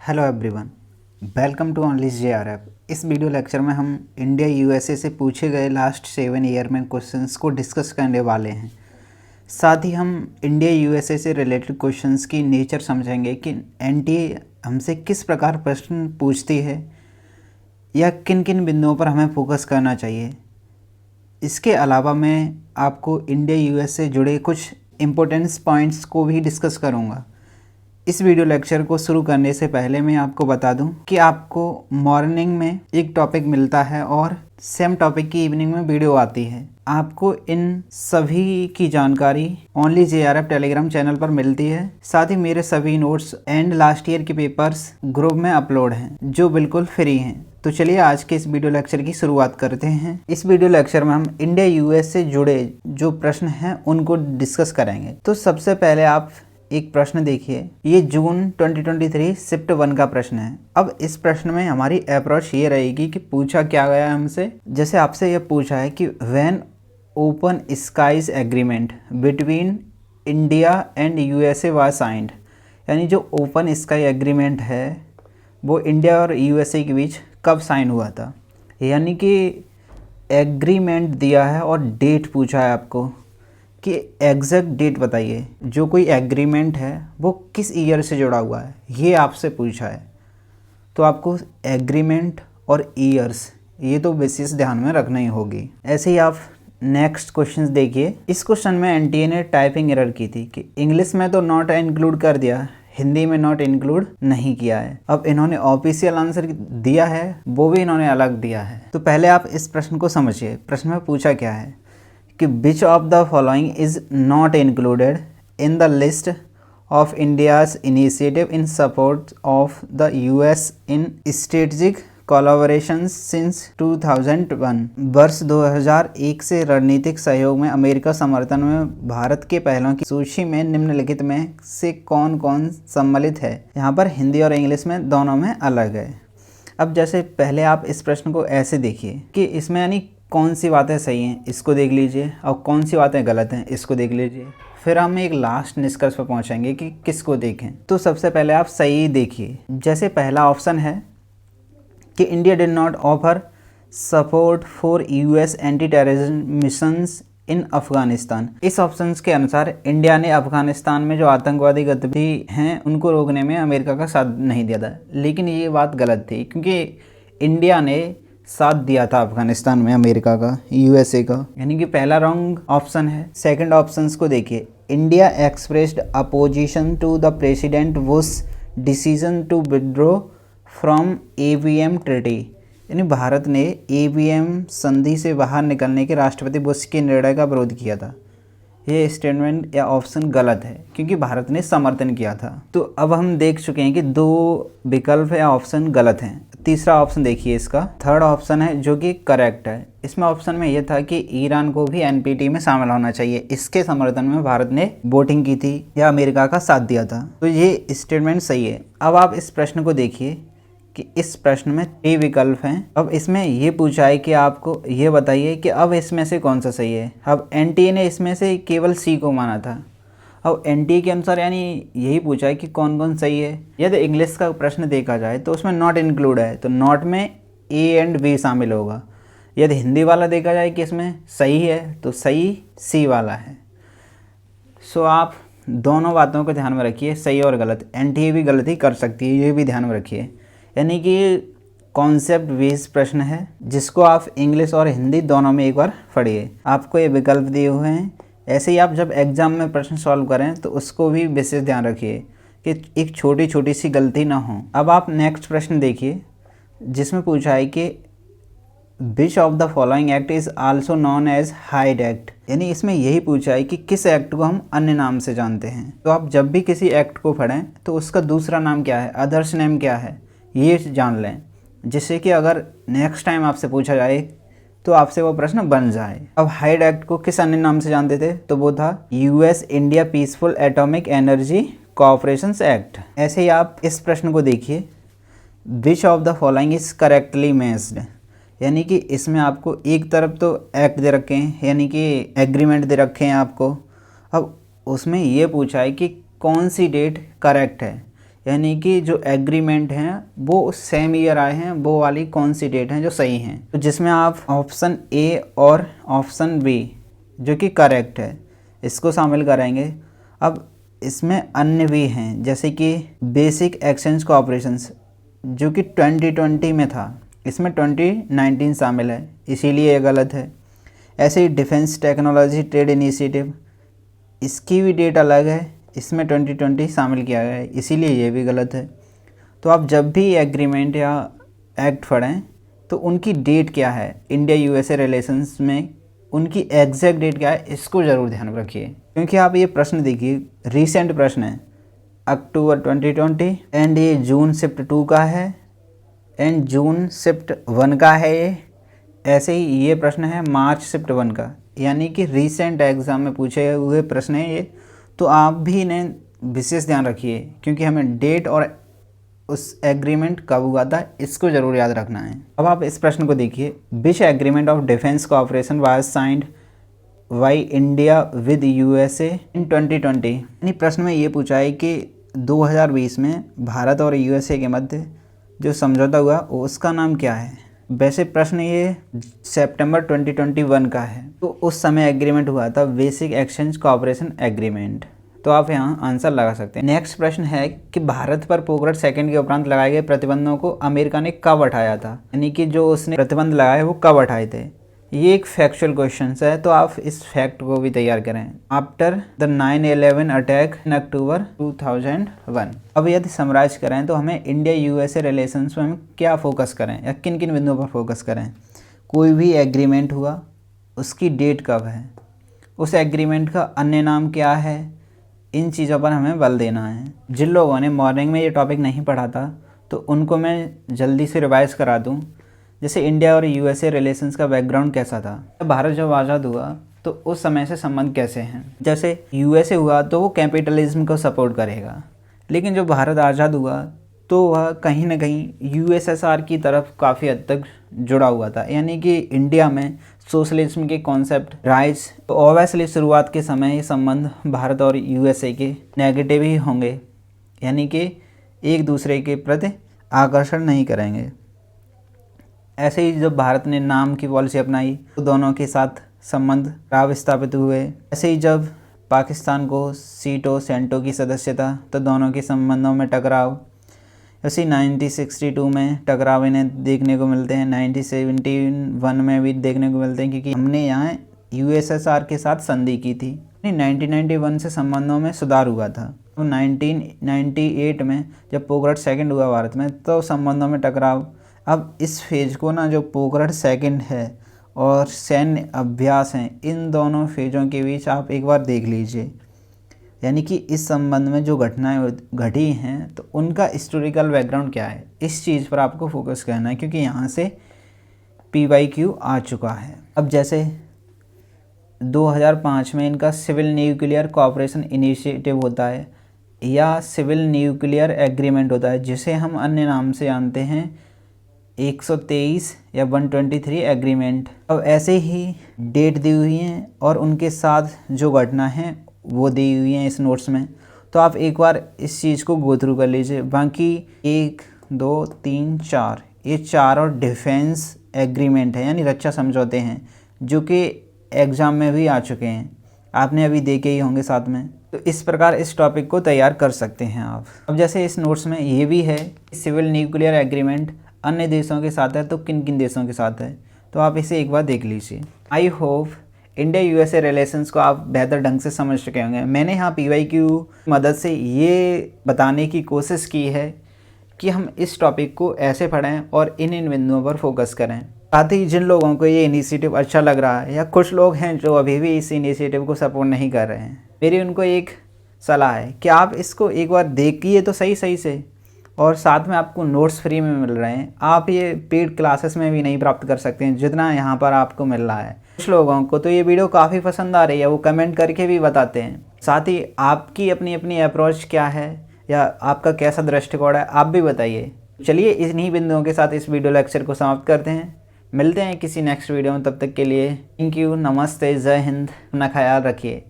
Hello everyone, welcome to only JRF। इस video lecture में हम इंडिया यूएसए से पूछे गए लास्ट 7 ईयर में क्वेश्चंस को डिस्कस करने वाले हैं। साथ ही हम इंडिया यूएसए से रिलेटेड क्वेश्चंस की नेचर समझेंगे कि एनटीए हमसे किस प्रकार प्रश्न पूछती है या किन किन बिंदुओं पर हमें फोकस करना चाहिए। इसके अलावा मैं आपको इंडिया यूएस से जुड़े कुछ इम्पोर्टेंस पॉइंट्स को भी डिस्कस करूँगा। इस वीडियो लेक्चर को शुरू करने से पहले मैं आपको बता दूं कि आपको मॉर्निंग में एक टॉपिक मिलता है और सेम टॉपिक की इवनिंग में वीडियो आती है। आपको इन सभी की जानकारी ओनली JRF टेलीग्राम चैनल पर मिलती है। साथ ही मेरे सभी नोट्स एंड लास्ट ईयर के पेपर्स ग्रुप में अपलोड हैं जो बिल्कुल फ्री हैं। तो चलिए आज के इस वीडियो लेक्चर की शुरुआत करते हैं। इस वीडियो लेक्चर में हम इंडिया यूएस से जुड़े जो प्रश्न हैं उनको डिस्कस करेंगे। तो सबसे पहले आप एक प्रश्न देखिए, ये जून 2023 शिफ्ट 1 का प्रश्न है। अब इस प्रश्न में हमारी अप्रोच ये रहेगी कि पूछा क्या गया है हमसे। जैसे आपसे ये पूछा है कि when open skies agreement between India and USA was signed, यानी जो ओपन स्काई एग्रीमेंट है वो इंडिया और यूएसए के बीच कब साइन हुआ था। यानी कि एग्रीमेंट दिया है और डेट पूछा है आपको कि एग्जैक्ट डेट बताइए। जो कोई एग्रीमेंट है वो किस ईयर से जुड़ा हुआ है ये आपसे पूछा है। तो आपको एग्रीमेंट और ईयर्स ये तो बेसिस ध्यान में रखना ही होगी। ऐसे ही आप नेक्स्ट क्वेश्चन देखिए। इस क्वेश्चन में एनटीए ने टाइपिंग एरर की थी कि इंग्लिश में तो नॉट इंक्लूड कर दिया, हिंदी में नॉट इंक्लूड नहीं किया है। अब इन्होंने ऑफिशियल आंसर दिया है वो भी इन्होंने अलग दिया है। तो पहले आप इस प्रश्न को समझिए। प्रश्न में पूछा क्या है कि which of the following is not included in the list of India's initiative in support of the US in strategic collaboration since 2001। वर्ष 2001 से रणनीतिक सहयोग में अमेरिका समर्थन में भारत के पहलों की सूची में निम्नलिखित में से कौन कौन सम्मिलित है। यहाँ पर हिंदी और इंग्लिश में दोनों में अलग है। अब जैसे पहले आप इस प्रश्न को ऐसे देखिए कि इसमें यानी कौन सी बातें सही हैं इसको देख लीजिए और कौन सी बातें गलत हैं इसको देख लीजिए। फिर हम एक लास्ट निष्कर्ष पर पहुंचेंगे कि किसको देखें। तो सबसे पहले आप सही देखिए। जैसे पहला ऑप्शन है कि India did not offer support for US anti terrorism missions in Afghanistan. इस ऑप्शन के अनुसार इंडिया ने अफगानिस्तान में जो आतंकवादी गतिविधि हैं उनको रोकने में अमेरिका का साथ नहीं दिया था। लेकिन ये बात गलत थी क्योंकि इंडिया ने साथ दिया था अफगानिस्तान में अमेरिका का, यूएसए का, यानी कि पहला रॉन्ग ऑप्शन है। सेकंड ऑप्शंस को देखिए। India expressed opposition to the president Bush decision to withdraw from ABM treaty, यानी भारत ने ABM संधि से बाहर निकलने के राष्ट्रपति बुश के निर्णय का विरोध किया था। ये स्टेटमेंट या ऑप्शन गलत है क्योंकि भारत ने समर्थन किया था। तो अब हम देख चुके हैं कि दो विकल्प या ऑप्शन गलत हैं। तीसरा ऑप्शन देखिए, इसका थर्ड ऑप्शन है जो कि करेक्ट है। इसमें ऑप्शन में यह था कि ईरान को भी NPT में शामिल होना चाहिए। इसके समर्थन में भारत ने वोटिंग की थी या अमेरिका का साथ दिया था। तो ये स्टेटमेंट सही है। अब आप इस प्रश्न को देखिए कि इस प्रश्न में 3 विकल्प हैं। अब इसमें ये पूछा है कि आपको ये बताइए कि अब इसमें से कौन सा सही है। अब NTA ने इसमें से केवल C को माना था। अब NTA के अनुसार यानी यही पूछा है कि कौन कौन सही है। यदि इंग्लिश का प्रश्न देखा जाए तो उसमें नॉट इंक्लूड है, तो नॉट में A एंड B शामिल होगा। यदि हिंदी वाला देखा जाए कि इसमें सही है तो सही C वाला है। सो आप दोनों बातों को ध्यान में रखिए, सही और गलत। NTA भी गलती कर सकती है, ये भी ध्यान में रखिए। यानी कि कॉन्सेप्ट बेस्ड प्रश्न है जिसको आप इंग्लिश और हिंदी दोनों में एक बार पढ़िए। आपको ये विकल्प दिए हुए हैं। ऐसे ही आप जब एग्जाम में प्रश्न सॉल्व करें तो उसको भी विशेष ध्यान रखिए कि एक छोटी छोटी सी गलती ना हो। अब आप नेक्स्ट प्रश्न देखिए जिसमें पूछा है कि which of the following act is also known as Hyde act, यानी इसमें यही पूछा है कि किस एक्ट को हम अन्य नाम से जानते हैं। तो आप जब भी किसी एक्ट को पढ़ें तो उसका दूसरा नाम क्या है, अदर्स नेम क्या है, ये जान लें, जिससे कि अगर नेक्स्ट टाइम आपसे पूछा जाए तो आपसे वो प्रश्न बन जाए। अब हाइड एक्ट को किस अन्य नाम से जानते थे, तो वो था US India peaceful atomic energy cooperation act. ऐसे ही आप इस प्रश्न को देखिए। विच of the following is correctly matched, यानी कि इसमें आपको एक तरफ तो एक्ट दे रखे हैं यानी कि एग्रीमेंट दे रखे हैं आपको। अब उसमें ये पूछा है कि कौन सी डेट करेक्ट है, यानी कि जो एग्रीमेंट हैं वो सेम ईयर आए हैं, वो वाली कौन सी डेट हैं जो सही हैं। तो जिसमें आप ऑप्शन ए और ऑप्शन बी जो कि करेक्ट है इसको शामिल करेंगे। अब इसमें अन्य भी हैं, जैसे कि बेसिक एक्सचेंज कोऑपरेशंस जो कि 2020 में था, इसमें 2019 शामिल है, इसीलिए ये गलत है। ऐसे ही डिफेंस टेक्नोलॉजी ट्रेड इनिशिएटिव, इसकी भी डेट अलग है, इसमें 2020 शामिल किया गया है, इसीलिए ये भी गलत है। तो आप जब भी एग्रीमेंट या एक्ट पढ़ें तो उनकी डेट क्या है, इंडिया यूएसए रिलेशंस में उनकी एग्जैक्ट डेट क्या है, इसको ज़रूर ध्यान में रखिए। क्योंकि आप ये प्रश्न देखिए, रीसेंट प्रश्न है, अक्टूबर 2020 एंड ये जून शिफ्ट 2 का है एंड जून शिफ्ट 1 का है ये। ऐसे ही ये प्रश्न है मार्च शिफ्ट 1 का, यानी कि रीसेंट एग्ज़ाम में पूछे हुए प्रश्न है ये। तो आप भी इन्हें विशेष ध्यान रखिए, क्योंकि हमें डेट और उस एग्रीमेंट कब हुआ था इसको ज़रूर याद रखना है। अब आप इस प्रश्न को देखिए, which agreement of defence cooperation was signed by India with USA in 2020। यानी प्रश्न में ये पूछा है कि 2020 में भारत और यूएसए के मध्य जो समझौता हुआ उसका नाम क्या है। वैसे प्रश्न ये सितंबर 2021 का है, तो उस समय एग्रीमेंट हुआ था बेसिक एक्सचेंज कोऑपरेशन एग्रीमेंट। तो आप यहाँ आंसर लगा सकते हैं। नेक्स्ट प्रश्न है कि भारत पर पोखरण सेकंड के उपरांत लगाए गए प्रतिबंधों को अमेरिका ने कब हटाया था, यानी कि जो उसने प्रतिबंध लगाए वो कब हटाए थे। ये एक फैक्चुअल क्वेश्चन है, तो आप इस फैक्ट को भी तैयार करें। आफ्टर द 9/11 अटैक इन अक्टूबर 2001। अब यदि समराइज करें तो हमें इंडिया यूएसए रिलेशंस में हम क्या फोकस करें या किन किन बिंदुओं पर फोकस करें। कोई भी एग्रीमेंट हुआ उसकी डेट कब है, उस एग्रीमेंट का अन्य नाम क्या है, इन चीज़ों पर हमें बल देना है। जिन लोगों ने मॉर्निंग में ये टॉपिक नहीं पढ़ा था तो उनको मैं जल्दी से रिवाइज़ करा दूँ। जैसे इंडिया और यूएसए रिलेशंस का बैकग्राउंड कैसा था, भारत जब आज़ाद हुआ तो उस समय से संबंध कैसे हैं। जैसे यूएसए हुआ तो वो कैपिटलिज्म को सपोर्ट करेगा, लेकिन जब भारत आज़ाद हुआ तो वह कहीं ना कहीं यूएसएसआर की तरफ काफ़ी हद तक जुड़ा हुआ था, यानी कि इंडिया में सोशलिज्म के कॉन्सेप्ट राइज। तो ऑब्वियसली शुरुआत के समय ये संबंध भारत और यूएसए के नेगेटिव ही होंगे, यानी कि एक दूसरे के प्रति आकर्षण नहीं करेंगे। ऐसे ही जब भारत ने नाम की पॉलिसी अपनाई तो दोनों के साथ संबंध खराब स्थापित हुए। ऐसे ही जब पाकिस्तान को सीटो सेंटो की सदस्यता तो दोनों के संबंधों में टकराव। ऐसे 1962 में टकराव इन्हें देखने को मिलते हैं, 1971 में भी देखने को मिलते हैं, क्योंकि हमने यहाँ यूएसएसआर के साथ संधि की थी। 1991 से संबंधों में सुधार हुआ था। तो 1998 में जब पोखरण सेकंड हुआ भारत में तो संबंधों में टकराव। अब इस फेज को ना, जो पोखरण सेकंड है और सैन्य अभ्यास हैं, इन दोनों फेजों के बीच आप एक बार देख लीजिए, यानी कि इस संबंध में जो घटनाएं घटी हैं तो उनका हिस्टोरिकल बैकग्राउंड क्या है, इस चीज़ पर आपको फोकस करना है, क्योंकि यहाँ से PYQ आ चुका है। अब जैसे 2005 में इनका सिविल न्यूक्लियर कोऑपरेशन इनिशिएटिव होता है या सिविल न्यूक्लियर एग्रीमेंट होता है, जिसे हम अन्य नाम से जानते हैं 123 या 123 एग्रीमेंट। अब ऐसे ही डेट दी हुई हैं और उनके साथ जो घटना है वो दी हुई हैं इस नोट्स में। तो आप एक बार इस चीज़ को गो थ्रू कर लीजिए। बाकी 1 2 3 4 ये चारों डिफेंस एग्रीमेंट है, यानी रक्षा समझौते हैं, जो कि एग्ज़ाम में भी आ चुके हैं, आपने अभी देखे ही होंगे साथ में। तो इस प्रकार इस टॉपिक को तैयार कर सकते हैं आप। अब जैसे इस नोट्स में ये भी है, सिविल न्यूक्लियर एग्रीमेंट अन्य देशों के साथ है तो किन किन देशों के साथ है, तो आप इसे एक बार देख लीजिए। I hope India USA relations को आप बेहतर ढंग से समझ चुके होंगे। मैंने यहाँ PYQ की मदद से ये बताने की कोशिश की है कि हम इस टॉपिक को ऐसे पढ़ें और इन बिंदुओं पर फोकस करें। साथ ही जिन लोगों को ये इनिशिएटिव अच्छा लग रहा है या कुछ लोग हैं जो अभी भी इस इनिशिएटिव को सपोर्ट नहीं कर रहे हैं, मेरी उनको एक सलाह है कि आप इसको एक बार देखिए तो सही से, और साथ में आपको नोट्स फ्री में मिल रहे हैं। आप ये पेड क्लासेस में भी नहीं प्राप्त कर सकते हैं जितना यहाँ पर आपको मिल रहा है। कुछ लोगों को तो ये वीडियो काफ़ी पसंद आ रही है, वो कमेंट करके भी बताते हैं। साथ ही आपकी अपनी अपनी अप्रोच क्या है या आपका कैसा दृष्टिकोण है, आप भी बताइए। चलिए इन्हीं बिंदुओं के साथ इस वीडियो लेक्चर को समाप्त करते हैं। मिलते हैं किसी नेक्स्ट वीडियो में, तब तक के लिए थैंक यू, नमस्ते, जय हिंद, अपना ख्याल रखिए।